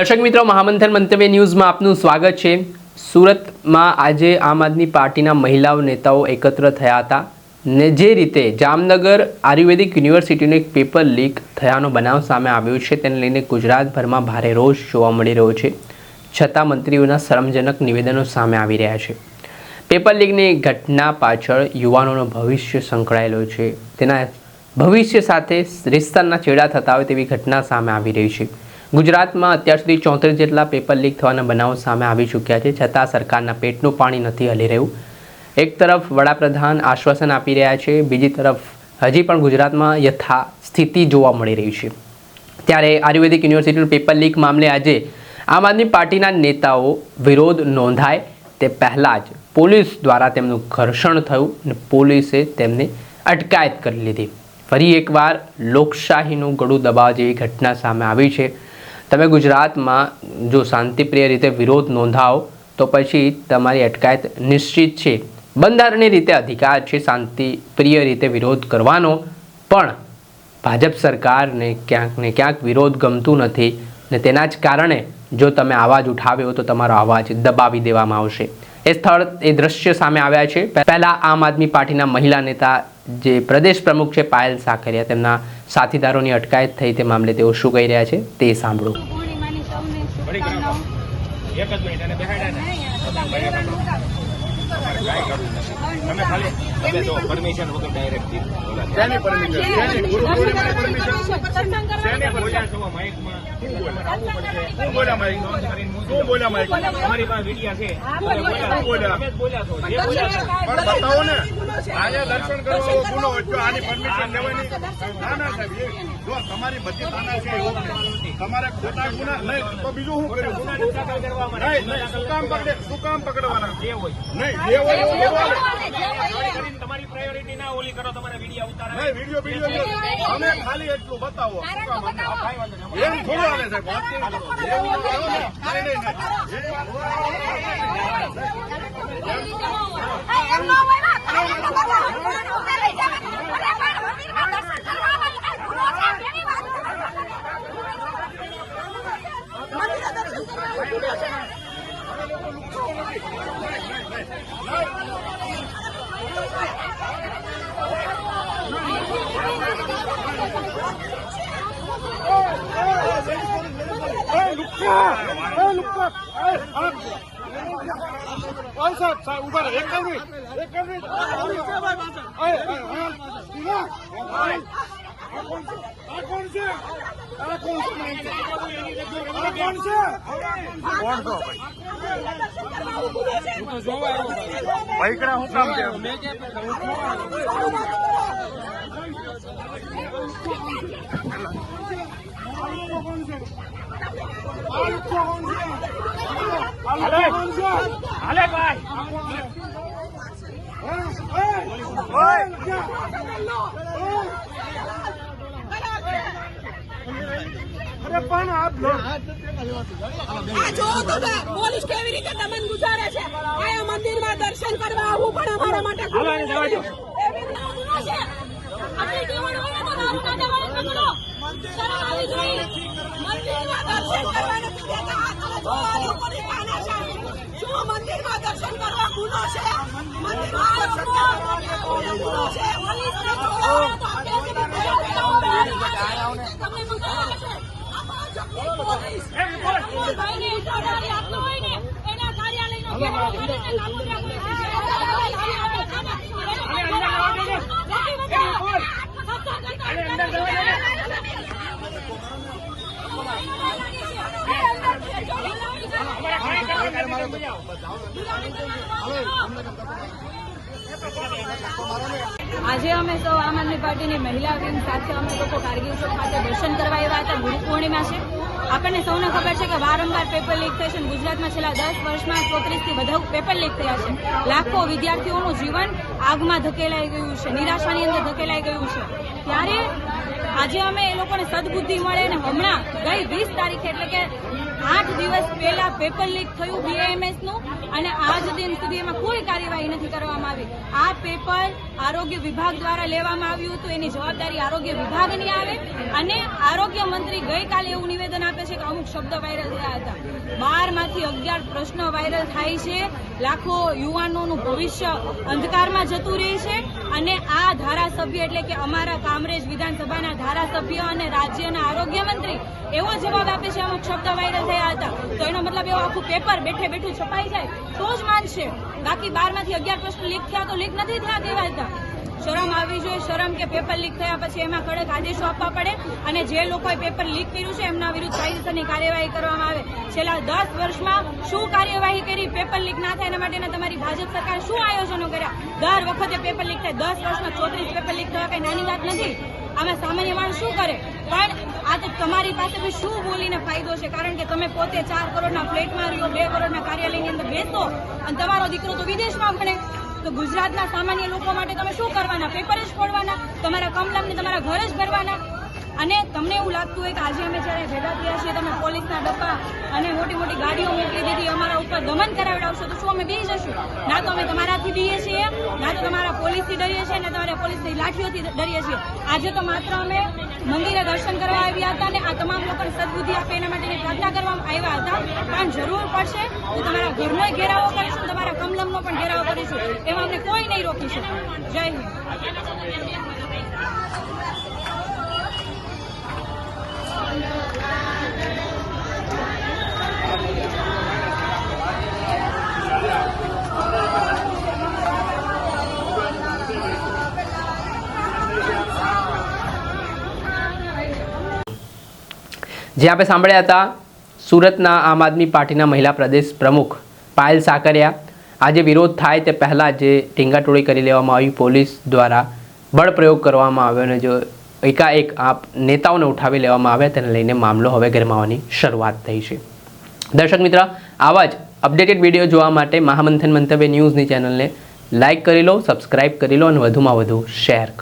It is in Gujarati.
દર્શક મિત્રો, મહામંથન મંતવ્ય ન્યૂઝમાં આપનું સ્વાગત છે। સુરતમાં આજે આમ આદમી પાર્ટીના મહિલાઓ નેતાઓ એકત્ર થયા હતા ને જે રીતે જામનગર આયુર્વેદિક યુનિવર્સિટીનું એક પેપર લીક થયાનો બનાવ સામે આવ્યો છે તેને લઈને ગુજરાતભરમાં ભારે રોષ જોવા મળી રહ્યો છે। છતાં મંત્રીઓના શરમજનક નિવેદનો સામે આવી રહ્યા છે। પેપર લીકની ઘટના પાછળ યુવાનોનું ભવિષ્ય સંકળાયેલું છે, તેના ભવિષ્ય સાથે રિશ્તાના ચેડા થતા હોય તેવી ઘટના સામે આવી રહી છે। ગુજરાતમાં અત્યાર સુધી 34 જેટલા પેપર લીક થવાના બનાવો સામે આવી ચૂક્યા છે, છતાં સરકારના પેટનું પાણી નથી હલી રહ્યું। એક તરફ વડાપ્રધાન આશ્વાસન આપી રહ્યા છે, બીજી તરફ હજી પણ ગુજરાતમાં યથાસ્થિતિ જોવા મળી રહી છે। ત્યારે આયુર્વેદિક યુનિવર્સિટીનું પેપર લીક મામલે આજે આમ આદમી પાર્ટીના નેતાઓ વિરોધ નોંધાય તે પહેલાં જ પોલીસ દ્વારા તેમનું ઘર્ષણ થયું અને પોલીસે તેમને અટકાયત કરી લીધી। ફરી એકવાર લોકશાહીનું ગળું દબાવવા જેવી ઘટના સામે આવી છે। તમે ગુજરાતમાં જો શાંતિપ્રિય રીતે વિરોધ નોંધાવો તો પછી તમારી અટકાયત નિશ્ચિત છે। બંધારણીય રીતે અધિકાર છે શાંતિપ્રિય રીતે વિરોધ કરવાનો, પણ ભાજપ સરકારને ક્યાંક ને ક્યાંક વિરોધ ગમતું નથી ને તેના જ કારણે જો તમે અવાજ ઉઠાવ્યો તો તમારો અવાજ દબાવી દેવામાં આવશે। એ દ્રશ્ય સામે આવ્યા છે। પહેલા આમ આદમી પાર્ટીના મહિલા નેતા જે પ્રદેશ પ્રમુખ છે પાયલ સાકરિયા, તેમના સાથીદારોની અટકાયત થઈ તે મામલે તેઓ શું કહી રહ્યા છે તે સાંભળો। દર્શન કરો ગુનો આની પરમિશન લેવાની ના સાહેબ, જો તમારી બધી તાના છે તમારે ખોટા ગુના નહીં તો બીજું શું કર્યું? શું કામ પકડવાના નહીં? જે હોય તમારી પ્રાયોરિટી ના ઓલી કરો, તમારે વિડીયો ઉતારો નહીં, વિડીયો અમે ખાલી એટલું બતાવો એમ થોડું આવે સાહેબ। ઉભા રહે એક મિનિટ ભાઈકડા હું કામ છે? હાલે ભાઈ અરે પણ આપ પોલીસ કેવી રીતે તમને ગુજારે છે? આયા મંદિરમાં દર્શન કરવા આવવું પણ અમારા માટે મંદિરમાં દર્શન કરવા ગુનો છે? આજે અમે સૌ આમ આદમી પાર્ટીની મહિલા વિંગ સાથે અમે લોકો કારગિલ ચોક ખાતે દર્શન કરવા આવ્યા હતા। ગુરુ પૂર્ણિમા છે। આપણને સૌને ખબર છે કે વારંવાર પેપર લીક થાય છે। ગુજરાતમાં છેલ્લા 10 વર્ષમાં 34 થી વધુ પેપર લીક થયા છે। લાખો વિદ્યાર્થીઓનું જીવન આગમાં ધકેલાઈ ગયું છે, નિરાશાની અંદર ધકેલાઈ ગયું છે। ત્યારે આજે અમે એ લોકોને સદબુદ્ધિ મળે અને હમણાં ગઈ 20 તારીખે એટલે કે 8 દિવસ પહેલા પેપર લીક થયું BAMS નું અને આજ દિન સુધી એમાં કોઈ કાર્યવાહી નથી કરવામાં આવી. આ પેપર આરોગ્ય વિભાગ દ્વારા લેવામાં આવ્યું હતું, એની જવાબદારી આરોગ્ય વિભાગની આવે અને આરોગ્ય મંત્રી ગઈકાલે એવું નિવેદન આપે છે કે અમુક શબ્દ વાયરલ થયા હતા. 12 માંથી 11 પ્રશ્નો વાયરલ થાય છે. લાખો યુવાનોનું ભવિષ્ય અંધકારમાં જતું રહે છે અને આ ધારાસભ્ય એટલે કે અમારા કામરેજ વિધાનસભાના ધારાસભ્ય અને રાજ્યના આરોગ્ય મંત્રી એવો જવાબ આપે છે અમુક શબ્દ વાયરલ થયા હતા. તો એનો મતલબ એવો આખું પેપર બેઠે બેઠું છપાઈ જાય તો જ માનશે. બાકી 12 માંથી 11 પ્રશ્નો લીક થયા તો લીક નથી થયા કહેવાતા. શરમ આવવી જોઈએ. શરમ કે પેપર લીક થયા પછી એમાં કડક આદેશો આપવા પડે અને જે લોકોએ પેપર લીક કર્યું છે એમના વિરુદ્ધ કાયદેસરની કાર્યવાહી કરવામાં આવે. છેલ્લા 10 વર્ષમાં શું કાર્યવાહી કરી પેપર લીક ના થાય એના માટેના તમારી ભાજપ સરકારે શું આયોજનો કર્યા? દર વખતે પેપર લીક થાય. 10 વર્ષમાં 34 પેપર લીક થવા કઈ નાની વાત નથી. આમાં સામાન્ય માણસ શું કરે? પણ આ તો તમારી પાસે બી શું બોલીને ફાયદો છે? કારણ કે તમે પોતે 4 કરોડના ફ્લેટમાં રહ્યો, 2 કરોડના કાર્યાલયની અંદર બેસો અને તમારો દીકરો તો વિદેશમાં ભણે. તો ગુજરાતના સામાન્ય લોકો માટે તમે શું કરવાના? પેપર જ ફોડવાના? તમારા કમલમને તમારા ઘર જ ભરવાના? અને તમને એવું લાગતું હોય કે આજે અમે જ્યારે ભેગા થયા છીએ તમે પોલીસના ડબ્બા અને મોટી મોટી ગાડીઓ મોકલી દીધી, અમારા ઉપર દમન કરાવડાવશો તો શું અમે બી જશું? ના તો અમે તમારાથી બીએ છીએ, ના તો તમારા પોલીસથી ડરીએ છીએ, ના તમારા પોલીસની લાઠીઓથી ડરીએ છીએ. આજે તો માત્ર અમે મંદિરે દર્શન કરવા આવ્યા હતા અને આ તમામ લોકોને સદબુદ્ધિ આપે એના માટેની પ્રાર્થના કરવામાં આવ્યા હતા. પણ જરૂર પડશે તો તમારા ઘરનો ઘેરાવો કરીશું, તમારા કમલમનો પણ ઘેરાવો કરીશું. એમાં અમને કોઈ નહીં રોકી શકે. જય હિન્દ. જે આપણે સાંભળ્યા હતા સુરતના આમ આદમી પાર્ટીના મહિલા પ્રદેશ પ્રમુખ પાયલ સાકરિયા. આજે વિરોધ થાય તે પહેલાં જે ટીંગાટોળી કરી લેવામાં આવી, પોલીસ દ્વારા બળ પ્રયોગ કરવામાં આવ્યો અને જો એકાએક આ નેતાઓને ઉઠાવી લેવામાં આવ્યા તેને લઈને મામલો હવે ગરમાવાની શરૂઆત થઈ છે. દર્શક મિત્ર, આવા જ અપડેટેડ વિડીયો જોવા માટે મહામંથન મંતવ્ય ન્યૂઝની ચેનલને લાઇક કરી લો, સબસ્ક્રાઇબ કરી લો અને વધુમાં વધુ શેર કરો.